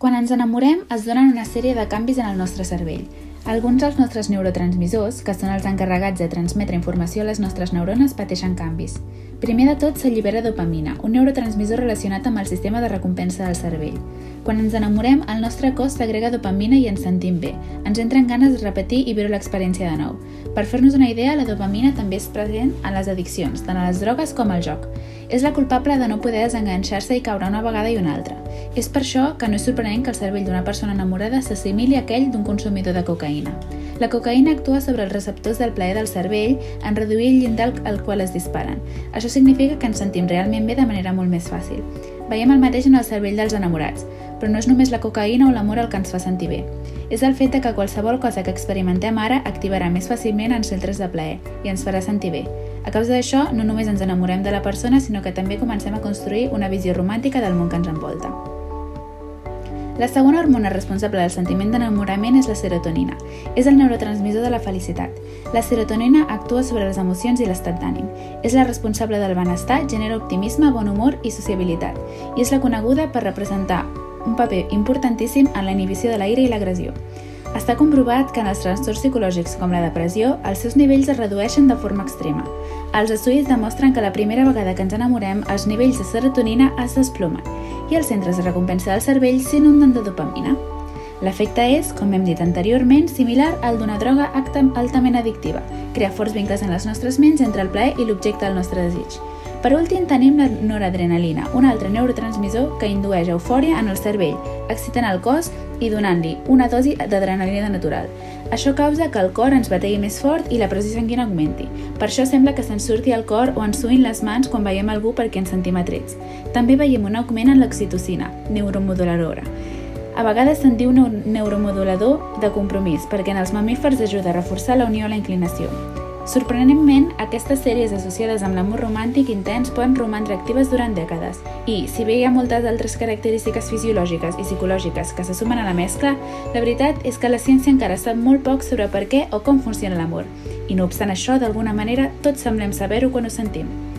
Quan ens enamorem, es donen una sèrie de canvis en el nostre cervell. Alguns dels nostres neurotransmissors, que són els encarregats de transmetre informació a les nostres neurones, pateixen canvis. Primer de tot, s'allibera dopamina, un neurotransmissor relacionat amb el sistema de recompensa del cervell. Quan ens enamorem, el nostre cos segrega dopamina i ens sentim bé. Ens entren ganes de repetir i viure l'experiència de nou. Per fer-nos una idea, la dopamina també és present en les addiccions, tant a les drogues com al joc. És la culpable de no poder desenganxar-se i caure una vegada i una altra. És per això que no és sorprenent que el cervell d'una persona enamorada s'assimili a aquell d'un consumidor de cocaïna. La cocaïna actua sobre els receptors del plaer del cervell en reduir el llindar al qual es disparen. Això significa que ens sentim realment bé de manera molt més fàcil. Veiem el mateix en el cervell dels enamorats, però no és només la cocaïna o l'amor el que ens fa sentir bé. És el fet que qualsevol cosa que experimentem ara activarà més fàcilment els centres de plaer i ens farà sentir bé. A causa d'això, no només ens enamorem de la persona, sinó que també comencem a construir una visió romàntica del món que ens envolta. La segona hormona responsable del sentiment d'enamorament és la serotonina. És el neurotransmissor de la felicitat. La serotonina actua sobre les emocions i l'estat d'ànim. És la responsable del benestar, genera optimisme, bon humor i sociabilitat. I és la coneguda per representar un paper importantíssim en la inhibició de la ira i l'agressió. Està comprovat que en els trastorns psicològics com la depressió, els seus nivells es redueixen de forma extrema. Els estudis demostren que la primera vegada que ens enamorem, els nivells de serotonina es desplomen i els centres de recompensa del cervell s'inunden de dopamina. L'efecte és, com hem dit anteriorment, similar al d'una droga altament addictiva. Crea forts vincles en les nostres ments entre el plaer i l'objecte del nostre desig. Per últim, tenim la noradrenalina, un altre neurotransmissor que indueix eufòria en el cervell, excitant el cos i donant-li una dosi d'adrenalina natural. Això causa que el cor ens bategui més fort i la pressió sanguina augmenti. Per això sembla que se'ns surti el cor o ens suïn les mans quan veiem algú perquè ens sentim atrets. També veiem un augment en l'oxitocina, neuromoduladora. A vegades se'n diu un neuromodulador de compromís, perquè en els mamífers ajuda a reforçar la unió a la inclinació. Sorprenentment, aquestes sèries associades amb l'amor romàntic intens poden romandre actives durant dècades i, si bé hi ha moltes altres característiques fisiològiques i psicològiques que se sumen a la mescla, la veritat és que la ciència encara sap molt poc sobre per què o com funciona l'amor. I no obstant això, d'alguna manera, tots semblem saber-ho quan ho sentim.